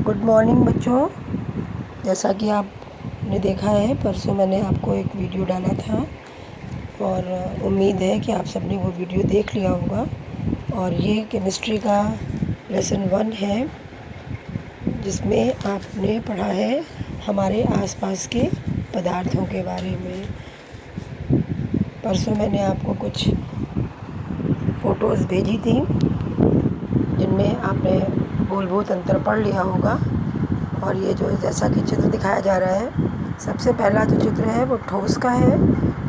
Good morning बच्चों। जैसा कि आपने देखा है, परसों मैंने आपको एक वीडियो डाला था और उम्मीद है कि आप सबने वो वीडियो देख लिया होगा। और ये केमिस्ट्री का लेसन 1 है, जिसमें आपने पढ़ा है हमारे आसपास के पदार्थों के बारे में। परसों मैंने आपको कुछ फ़ोटोज़ भेजी थी जिनमें आपने मूलभूत अंतर पढ़ लिया होगा। और ये जो जैसा कि चित्र दिखाया जा रहा है, सबसे पहला जो चित्र है वो ठोस का है,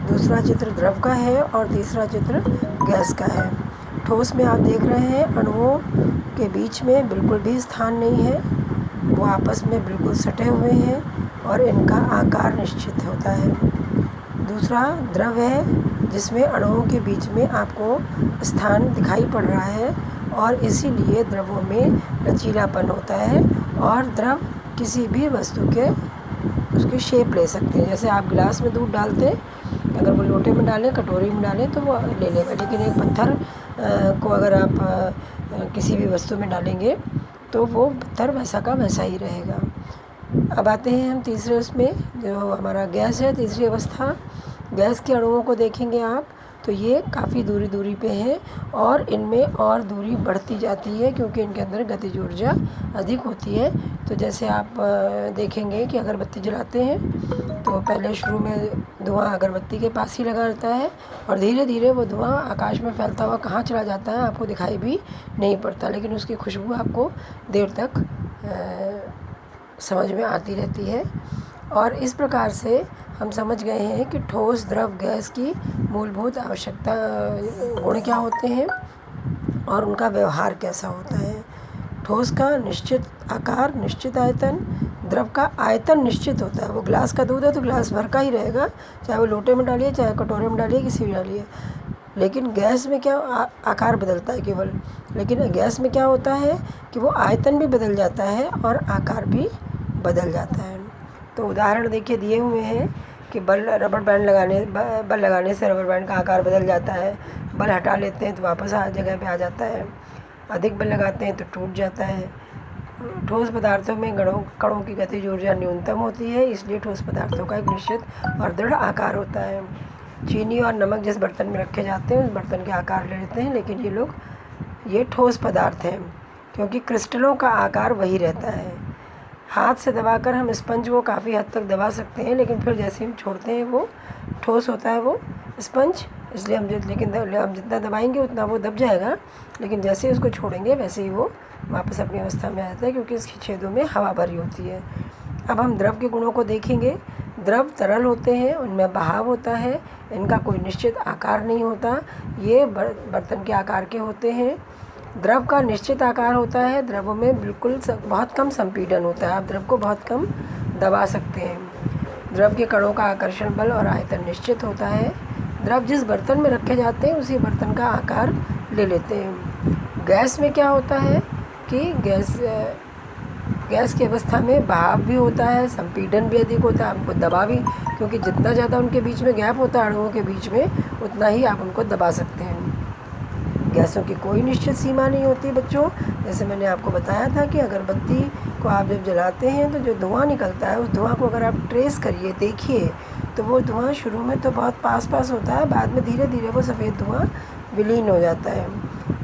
दूसरा चित्र द्रव का है और तीसरा चित्र गैस का है। ठोस में आप देख रहे हैं अणुओं के बीच में बिल्कुल भी स्थान नहीं है, वो आपस में बिल्कुल सटे हुए हैं और इनका आकार निश्चित होता है। दूसरा द्रव है, जिसमें अणुओं के बीच में आपको स्थान दिखाई पड़ रहा है और इसीलिए द्रवों में लचीलापन होता है और द्रव किसी भी वस्तु के उसकी शेप ले सकते हैं। जैसे आप गिलास में दूध डालते हैं, अगर वो लोटे में डालें, कटोरी में डालें तो वो ले लेगा, लेकिन एक पत्थर को अगर आप किसी भी वस्तु में डालेंगे तो वो पत्थर वैसा का वैसा ही रहेगा। अब आते हैं हम तीसरे उसमें, जो हमारा गैस है, तीसरी अवस्था। गैस के अणुओं को देखेंगे आप तो ये काफ़ी दूरी पे है और इनमें और दूरी बढ़ती जाती है क्योंकि इनके अंदर गतिज ऊर्जा अधिक होती है। तो जैसे आप देखेंगे कि अगरबत्ती जलाते हैं तो पहले शुरू में धुआं अगरबत्ती के पास ही लगा रहता है और धीरे धीरे वो धुआं आकाश में फैलता हुआ कहाँ चला जाता है आपको दिखाई भी नहीं पड़ता, लेकिन उसकी खुशबू आपको देर तक समझ में आती रहती है। और इस प्रकार से हम समझ गए हैं कि ठोस, द्रव, गैस की मूलभूत आवश्यकता गुण क्या होते हैं और उनका व्यवहार कैसा होता है। ठोस का निश्चित आकार, निश्चित आयतन, द्रव का आयतन निश्चित होता है। वो गिलास का दूध है तो गिलास भर का ही रहेगा, चाहे वो लोटे में डालिए, चाहे कटोरे में डालिए, किसी भी डालिए। लेकिन गैस में क्या आकार बदलता है केवल, लेकिन गैस में क्या होता है कि वो आयतन भी बदल जाता है और आकार भी बदल जाता है। तो उदाहरण देखिए दिए हुए हैं कि बल लगाने से रबर बैंड का आकार बदल जाता है, बल हटा लेते हैं तो वापस जगह पे आ जाता है, अधिक बल लगाते हैं तो टूट जाता है। ठोस पदार्थों में कणों की गतिज ऊर्जा न्यूनतम होती है, इसलिए ठोस पदार्थों का एक निश्चित और दृढ़ आकार होता है। चीनी और नमक जिस बर्तन में रखे जाते हैं उस बर्तन के आकार ले लेते हैं, लेकिन ये ठोस पदार्थ हैं क्योंकि क्रिस्टलों का आकार वही रहता है। हाथ से दबाकर हम स्पंज को काफ़ी हद तक दबा सकते हैं, लेकिन फिर जैसे हम छोड़ते हैं वो ठोस होता है वो स्पंज, इसलिए हम जितना दबाएंगे उतना वो दब जाएगा, लेकिन जैसे उसको छोड़ेंगे वैसे ही वो वापस अपनी अवस्था में आ जाता है क्योंकि इसके छेदों में हवा भरी होती है। अब हम द्रव के गुणों को देखेंगे। द्रव तरल होते हैं, उनमें बहाव होता है, इनका कोई निश्चित आकार नहीं होता, ये बर्तन के आकार के होते हैं। द्रव का निश्चित आकार होता है, द्रवों में बिल्कुल बहुत कम संपीड़न होता है, आप द्रव को बहुत कम दबा सकते हैं। द्रव के कणों का आकर्षण बल और आयतन निश्चित होता है। द्रव जिस बर्तन में रखे जाते हैं उसी बर्तन का आकार ले लेते हैं। गैस में क्या होता है कि गैस की अवस्था में बहाव भी होता है, संपीड़न भी अधिक होता है, आपको दबा भी, क्योंकि जितना ज़्यादा उनके बीच में गैप होता है अणुओं के बीच में, उतना ही आप उनको दबा सकते हैं। गैसों की कोई निश्चित सीमा नहीं होती बच्चों। जैसे मैंने आपको बताया था कि अगरबत्ती को आप जब जलाते हैं तो जो धुआं निकलता है उस धुआं को अगर आप ट्रेस करिए, देखिए, तो वो धुआं शुरू में तो बहुत पास होता है, बाद में धीरे धीरे वो सफ़ेद धुआं विलीन हो जाता है।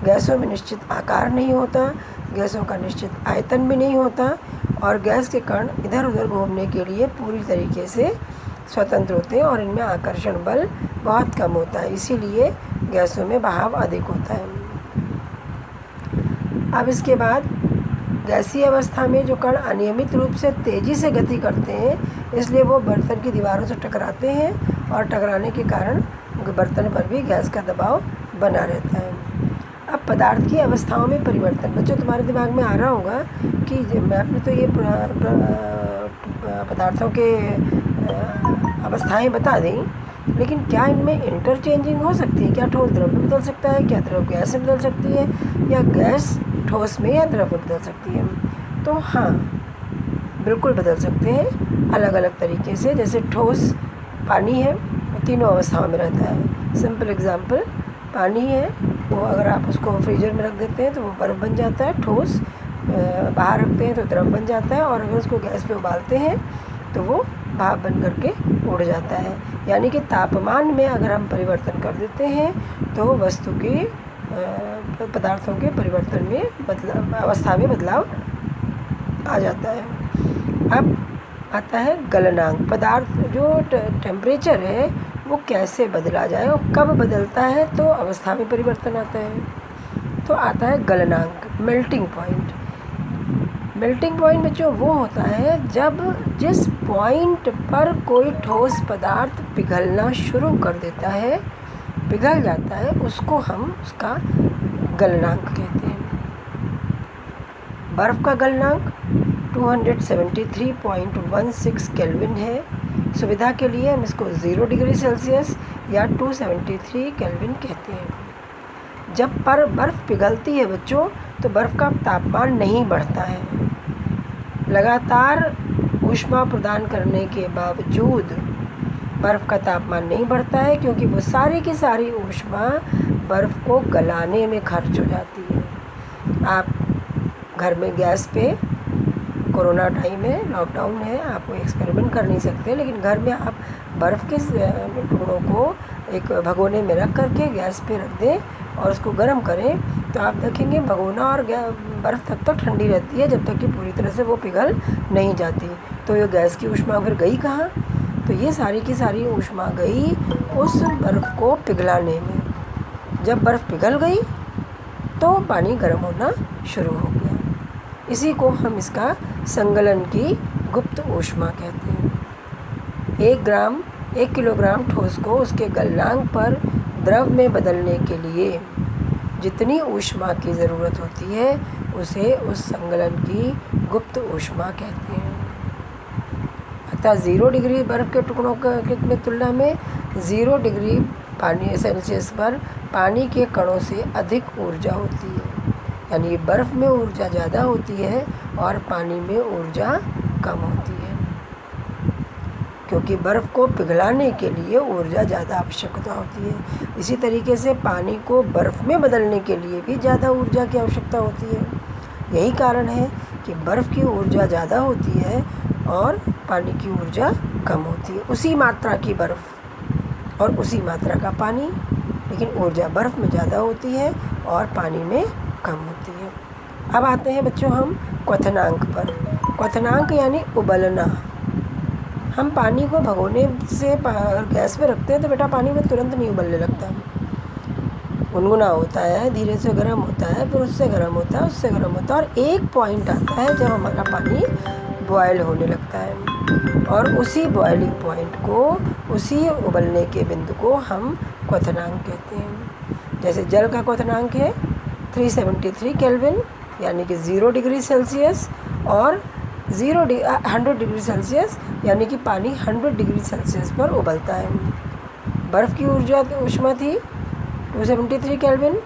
गैसों में निश्चित आकार नहीं होता, गैसों का निश्चित आयतन भी नहीं होता और गैस के कण इधर उधर घूमने के लिए पूरी तरीके से स्वतंत्र होते हैं और इनमें आकर्षण बल बहुत कम होता है, इसीलिए गैसों में बहाव अधिक होता है। अब इसके बाद गैसीय अवस्था में जो कण अनियमित रूप से तेज़ी से गति करते हैं, इसलिए वो बर्तन की दीवारों से टकराते हैं और टकराने के कारण बर्तन पर भी गैस का दबाव बना रहता है। अब पदार्थ की अवस्थाओं में परिवर्तन, बच्चों तुम्हारे दिमाग में आ रहा होगा कि मैंने तो ये पदार्थों के अवस्थाएं बता दी, लेकिन क्या इनमें इंटरचेंजिंग हो सकती है? क्या ठोस द्रव में बदल सकता है? क्या द्रव गैस में बदल सकती है? या गैस ठोस में या द्रव में बदल सकती है? तो हाँ, बिल्कुल बदल सकते हैं अलग अलग तरीके से। जैसे ठोस पानी है, वो तीनों अवस्थाओं में रहता है। सिंपल एग्जांपल, पानी है, वो अगर आप उसको फ्रीजर में रख देते हैं तो वो बर्फ़ बन जाता है, ठोस बाहर रखते हैं तो द्रव बन जाता है, और अगर उसको गैस पे उबालते हैं तो वो भाप बन करके उड़ जाता है। यानी कि तापमान में अगर हम परिवर्तन कर देते हैं तो वस्तु के पदार्थों के परिवर्तन में अवस्था में बदलाव आ जाता है। अब आता है गलनांक। पदार्थ जो टेम्परेचर है वो कैसे बदला जाए और कब बदलता है तो अवस्था में परिवर्तन आता है। तो आता है गलनांक, मेल्टिंग पॉइंट। मेल्टिंग पॉइंट बच्चों वो होता है जब जिस पॉइंट पर कोई ठोस पदार्थ पिघलना शुरू कर देता है, पिघल जाता है, उसको हम उसका गलनांक कहते हैं। बर्फ़ का गलनांक 273.16 केल्विन है। सुविधा के लिए हम इसको 0 डिग्री सेल्सियस या 273 केल्विन कहते हैं। जब पर बर्फ़ पिघलती है बच्चों तो बर्फ़ का तापमान नहीं बढ़ता है। लगातार ऊष्मा प्रदान करने के बावजूद बर्फ़ का तापमान नहीं बढ़ता है, क्योंकि वो सारी की सारी ऊष्मा बर्फ़ को गलाने में खर्च हो जाती है। आप घर में गैस पे, कोरोना टाइम है, लॉकडाउन है, आप कोई एक्सपेरिमेंट कर नहीं सकते, लेकिन घर में आप बर्फ़ के टुकड़ों को एक भगोने में रख करके गैस पे रख दें और उसको गर्म करें तो आप देखेंगे भगोना और बर्फ़ तब तक ठंडी रहती है जब तक कि पूरी तरह से वो पिघल नहीं जाती। तो ये गैस की ऊष्मा फिर गई कहाँ? तो ये सारी की सारी ऊष्मा गई उस बर्फ़ को पिघलाने में। जब बर्फ़ पिघल गई तो पानी गर्म होना शुरू हो गया। इसी को हम इसका संगलन की गुप्त ऊष्मा कहते हैं। 1 किलोग्राम ठोस को उसके गलनांक पर द्रव में बदलने के लिए जितनी ऊष्मा की ज़रूरत होती है उसे उस संगलन की गुप्त ऊष्मा कहते हैं। अतः 0 डिग्री बर्फ़ के टुकड़ों की तुलना में 0 डिग्री पानी सेल्सियस पर पानी के कणों से अधिक ऊर्जा होती है। यानी बर्फ़ में ऊर्जा ज़्यादा होती है और पानी में ऊर्जा कम होती है, क्योंकि बर्फ़ को पिघलाने के लिए ऊर्जा ज़्यादा आवश्यकता होती है। इसी तरीके से पानी को बर्फ़ में बदलने के लिए भी ज़्यादा ऊर्जा की आवश्यकता होती है। यही कारण है कि बर्फ़ की ऊर्जा ज़्यादा होती है और पानी की ऊर्जा कम होती है। उसी मात्रा की बर्फ़ और उसी मात्रा का पानी, लेकिन ऊर्जा बर्फ़ में ज़्यादा होती है और पानी में कम होती है। अब आते हैं बच्चों हम क्वथनांक पर। क्वथनांक यानी उबलना। हम पानी को भगोने से गैस पे रखते हैं तो बेटा पानी में तुरंत नहीं उबलने लगता, गुनगुना होता है, धीरे से गर्म होता है, फिर उससे गर्म होता है, उससे गर्म होता है, और एक पॉइंट आता है जब हमारा पानी बॉयल होने लगता है, और उसी बॉयलिंग पॉइंट को, उसी उबलने के बिंदु को हम क्वथनांक कहते हैं। जैसे जल का क्वथनांक है 373 केल्विन, यानी कि 0 डिग्री सेल्सियस, और 100 डिग्री सेल्सियस यानी कि पानी 100 डिग्री सेल्सियस पर उबलता है। बर्फ़ की ऊष्मा थी 273 केल्विन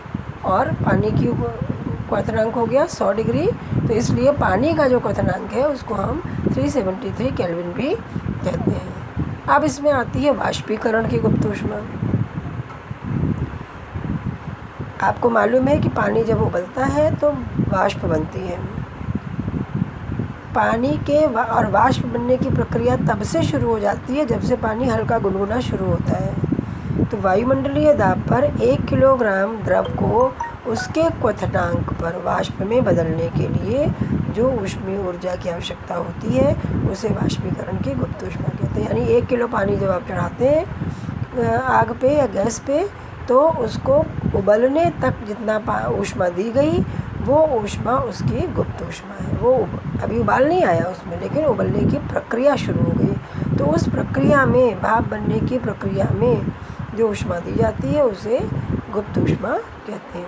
और पानी की क्वथनांक हो गया 100 डिग्री, तो इसलिए पानी का जो क्वथनांक है उसको हम 373 केल्विन भी कहते हैं। अब इसमें आती है वाष्पीकरण की गुप्त ऊष्मा। आपको मालूम है कि पानी जब उबलता है तो वाष्प बनती है। पानी के और वाष्प बनने की प्रक्रिया तब से शुरू हो जाती है जब से पानी हल्का गुनगुना शुरू होता है। तो वायुमंडलीय दाब पर 1 किलोग्राम द्रव को उसके क्वथनांक पर वाष्प में बदलने के लिए जो ऊष्मीय ऊर्जा की आवश्यकता होती है उसे वाष्पीकरण की गुप्त ऊष्मा कहते हैं। यानी 1 किलो पानी जब आप चढ़ाते हैं आग पे या गैस पे, तो उसको उबलने तक जितना ऊष्मा दी गई वो ऊष्मा उसकी गुप्त ऊष्मा है। वो अभी उबाल नहीं आया उसमें, लेकिन उबलने की प्रक्रिया शुरू हो गई, तो उस प्रक्रिया में, भाप बनने की प्रक्रिया में जो ऊष्मा दी जाती है उसे गुप्त ऊष्मा कहते हैं।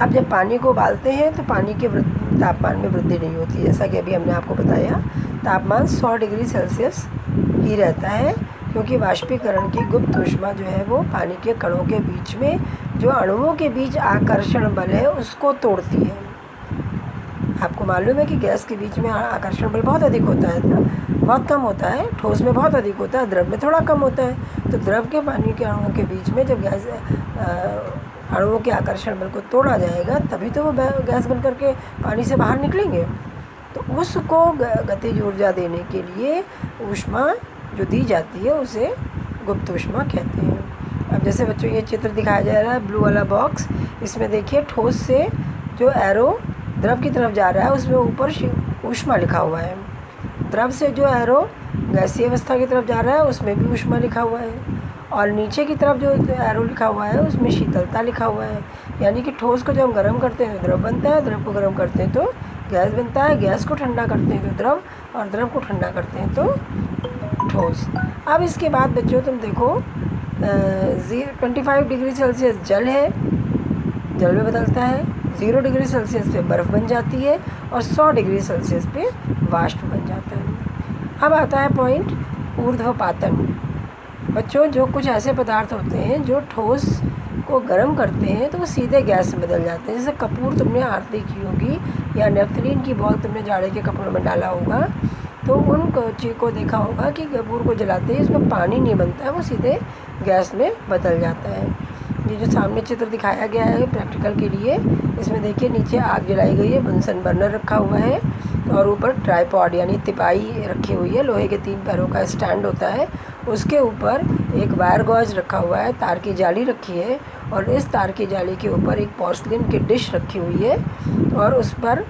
अब जब पानी को उबालते हैं तो पानी के तापमान में वृद्धि नहीं होती, जैसा कि अभी हमने आपको बताया, तापमान 100 डिग्री सेल्सियस ही रहता है, क्योंकि वाष्पीकरण की गुप्त ऊष्मा जो है वो पानी के कणों के बीच में जो अणुओं के बीच आकर्षण बल है उसको तोड़ती है। आपको मालूम है कि गैस के बीच में आकर्षण बल बहुत अधिक होता है, बहुत कम होता है, ठोस में बहुत अधिक होता है, द्रव में थोड़ा कम होता है। तो द्रव के पानी के अणुओं के बीच में जब गैस अणुओं के आकर्षण बल को तोड़ा जाएगा तभी तो वो गैस बन करके पानी से बाहर निकलेंगे। तो उसको गतिज ऊर्जा देने के लिए ऊष्मा जो दी जाती है उसे गुप्त ऊष्मा कहते हैं। अब जैसे बच्चों ये चित्र दिखाया जा रहा है ब्लू वाला बॉक्स, इसमें देखिए ठोस से जो एरो द्रव की तरफ जा रहा है उसमें ऊपर ऊष्मा लिखा हुआ है। द्रव से जो एरो गैसीय अवस्था की तरफ जा रहा है उसमें भी ऊष्मा लिखा हुआ है, और नीचे की तरफ जो एरो लिखा हुआ है उसमें शीतलता लिखा हुआ है। यानी कि ठोस को जब हम गर्म करते हैं तो द्रव बनता है, द्रव को गर्म करते हैं तो गैस बनता है, गैस को ठंडा करते हैं तो द्रव, और द्रव को ठंडा करते हैं तो ठोस। अब इसके बाद बच्चों तुम देखो 25 डिग्री सेल्सियस जल है, जल में बदलता है, 0 डिग्री सेल्सियस पे बर्फ़ बन जाती है और 100 डिग्री सेल्सियस पे वाष्प बन जाता है। अब आता है पॉइंट ऊर्ध्वपातन। बच्चों जो कुछ ऐसे पदार्थ होते हैं जो ठोस को गर्म करते हैं तो वो सीधे गैस में बदल जाते हैं। जैसे कपूर तुमने आरती की होगी या नेफ्थलीन की बॉल तुमने जाड़े के कपड़ों में डाला होगा, तो उन चीज़ को देखा होगा कि कपूर को जलाते ही इसमें पानी नहीं बनता है, वो सीधे गैस में बदल जाता है। ये जो सामने चित्र दिखाया गया है प्रैक्टिकल के लिए, इसमें देखिए नीचे आग जलाई गई है, बंसन बर्नर रखा हुआ है और ऊपर ट्राइपॉड यानी तिपाई रखी हुई है, लोहे के 3 पैरों का स्टैंड होता है, उसके ऊपर एक वायर गॉज रखा हुआ है, तार की जाली रखी है और इस तार की जाली के ऊपर एक पोर्सिलेन की डिश रखी हुई है और उस पर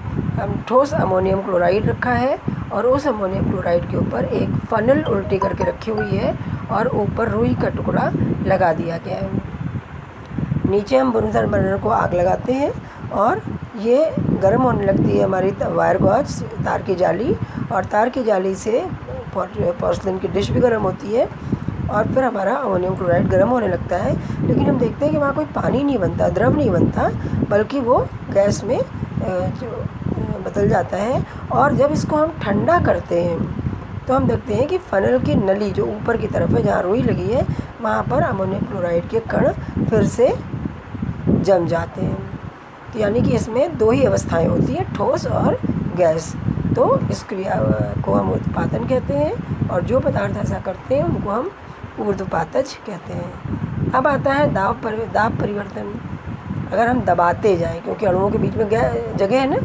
ठोस अमोनियम क्लोराइड रखा है और उस अमोनियम क्लोराइड के ऊपर एक फनल उल्टी करके रखी हुई है और ऊपर रुई का टुकड़ा लगा दिया गया है। नीचे हम बंसन बर्नर को आग लगाते हैं और ये गर्म होने लगती है हमारी वायर गॉज तार की जाली, और तार की जाली से पोर्सिलेन की डिश भी गर्म होती है और फिर हमारा अमोनियम क्लोराइड गर्म होने लगता है। लेकिन हम देखते हैं कि वहाँ कोई पानी नहीं बनता, द्रव नहीं बनता, बल्कि वो गैस में बदल जाता है। और जब इसको हम ठंडा करते हैं तो हम देखते हैं कि फनल की नली जो ऊपर की तरफ है जहाँ रुई लगी है वहाँ पर अमोनियम क्लोराइड के कण फिर से जम जाते हैं। तो यानी कि इसमें 2 ही अवस्थाएं होती हैं, ठोस और गैस। तो इस क्रिया को हम उत्पादन कहते हैं और जो पदार्थ ऐसा करते हैं उनको हम ऊर्ध्वपातज कहते हैं। अब आता है दाब परिवर्तन। अगर हम दबाते जाएं, क्योंकि अणुओं के बीच में जगह है ना,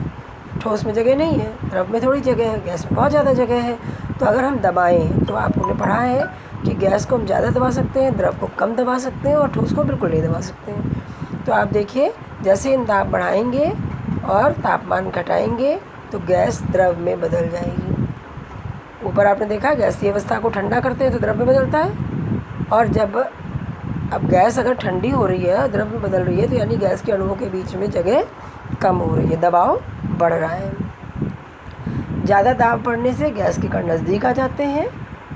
ठोस में जगह नहीं है, द्रव में थोड़ी जगह है, गैस में बहुत ज़्यादा जगह है। तो अगर हम दबाएं तो आपने पढ़ा है कि गैस को हम ज़्यादा दबा सकते हैं, द्रव को कम दबा सकते हैं और ठोस को बिल्कुल नहीं दबा सकते हैं। तो आप देखिए जैसे हम दाब बढ़ाएंगे और तापमान घटाएंगे तो गैस द्रव में बदल जाएगी। ऊपर आपने देखा गैसीय अवस्था को ठंडा करते हैं तो द्रव में बदलता है, और जब अब गैस अगर ठंडी हो रही है द्रव में बदल रही है तो यानी गैस के अणुओं के बीच में जगह कम हो रही है, दबाव बढ़ रहा है। ज़्यादा दाब बढ़ने से गैस के कण नज़दीक आ जाते हैं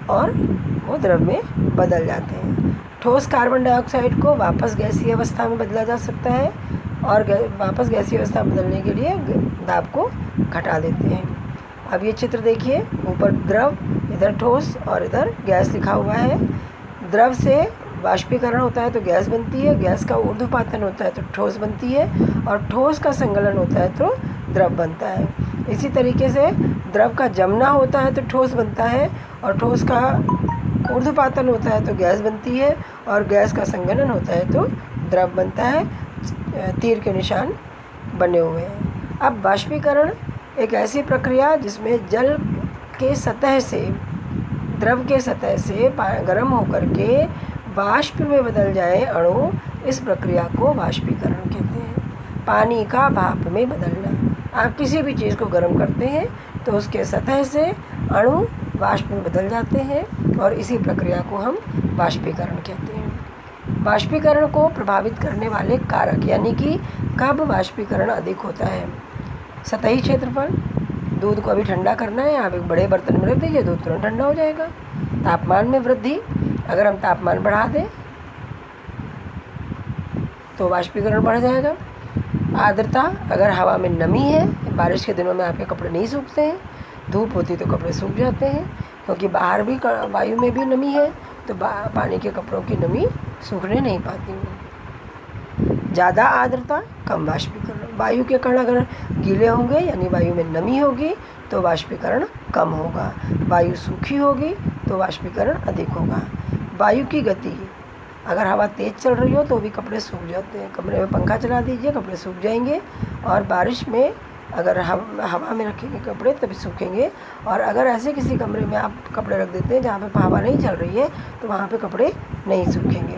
और वो द्रव में बदल जाते हैं। ठोस कार्बन डाइऑक्साइड को वापस गैसीय अवस्था में बदला जा सकता है और वापस गैसीय अवस्था में बदलने के लिए दाब को घटा देते हैं। अब ये चित्र देखिए, ऊपर द्रव, इधर ठोस और इधर गैस लिखा हुआ है। द्रव से वाष्पीकरण होता है तो गैस बनती है, गैस का ऊर्ध्वपातन होता है तो ठोस बनती है और ठोस का संगलन होता है तो द्रव बनता है। इसी तरीके से द्रव का जमना होता है तो ठोस बनता है और ठोस का ऊर्ध्वपातन होता है तो गैस बनती है और गैस का संघनन होता है तो द्रव बनता है। तीर के निशान बने हुए हैं। अब वाष्पीकरण एक ऐसी प्रक्रिया जिसमें जल के सतह से, द्रव के सतह से गर्म होकर के वाष्प में बदल जाए अणु, इस प्रक्रिया को वाष्पीकरण कहते हैं। पानी का भाप में बदलना। आप किसी भी चीज़ को गर्म करते हैं तो उसके सतह से अणु वाष्प में बदल जाते हैं और इसी प्रक्रिया को हम वाष्पीकरण कहते हैं। वाष्पीकरण को प्रभावित करने वाले कारक, यानी कि कब वाष्पीकरण अधिक होता है। सतही क्षेत्रफल, दूध को अभी ठंडा करना है, आप एक बड़े बर्तन में रख दीजिए, दूध तुरंत ठंडा हो जाएगा। तापमान में वृद्धि, अगर हम तापमान बढ़ा दें तो वाष्पीकरण बढ़ जाएगा। आर्द्रता, अगर हवा में नमी है, बारिश के दिनों में आपके कपड़े नहीं सूखते हैं, धूप होती तो कपड़े सूख जाते हैं, क्योंकि बाहर भी वायु में भी नमी है तो पानी के कपड़ों की नमी सूखने नहीं पाती। ज़्यादा आर्द्रता, कम वाष्पीकरण। वायु के कण अगर गीले होंगे यानी वायु में नमी होगी तो वाष्पीकरण कम होगा, वायु सूखी होगी तो वाष्पीकरण अधिक होगा। वायु की गति, अगर हवा तेज़ चल रही हो तो भी कपड़े सूख जाते हैं। कमरे में पंखा चला दीजिए, कपड़े सूख जाएंगे। और बारिश में अगर हवा में रखेंगे कपड़े तभी सूखेंगे। और अगर ऐसे किसी कमरे में आप कपड़े रख देते हैं जहाँ पे हवा नहीं चल रही है तो वहाँ पे कपड़े नहीं सूखेंगे।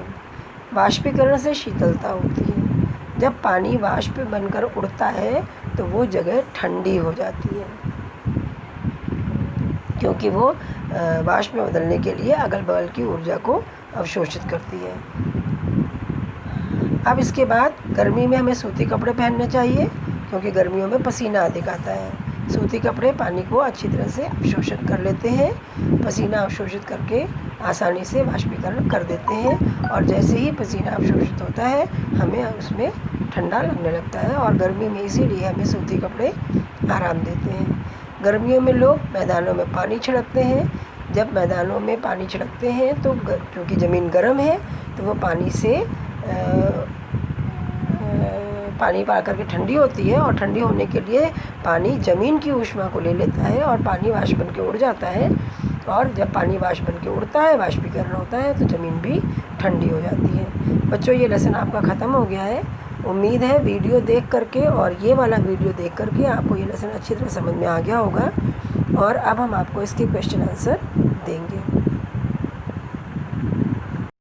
वाष्पीकरण से शीतलता होती है। जब पानी वाष्प बनकर उड़ता है तो वो जगह ठंडी हो जाती है, क्योंकि वो वाष्प में बदलने के लिए अगल बगल की ऊर्जा को अवशोषित करती है। अब इसके बाद गर्मी में हमें सूती कपड़े पहनने चाहिए, क्योंकि गर्मियों में पसीना अधिक आता है। सूती कपड़े पानी को अच्छी तरह से अवशोषित कर लेते हैं, पसीना अवशोषित करके आसानी से वाष्पीकरण कर देते हैं। और जैसे ही पसीना अवशोषित होता है हमें उसमें ठंडा लगने लगता है। और गर्मी में इसीलिए हमें सूती कपड़े आराम देते हैं। गर्मियों में लोग मैदानों में पानी छिड़कते हैं। जब मैदानों में पानी छिड़कते हैं तो क्योंकि ज़मीन गर्म है तो वो पानी से पानी पा करके ठंडी होती है। और ठंडी होने के लिए पानी ज़मीन की ऊष्मा को ले लेता है और पानी वाष्प बन के उड़ जाता है। और जब पानी वाष्प बन के उड़ता है, वाष्पीकरण होता है, तो ज़मीन भी ठंडी हो जाती है। बच्चों, ये लेसन आपका ख़त्म हो गया है। उम्मीद है वीडियो देख करके और ये वाला वीडियो देख करके आपको ये लेसन अच्छी तरह समझ में आ गया होगा। और अब हम आपको इसके क्वेश्चन आंसर देंगे।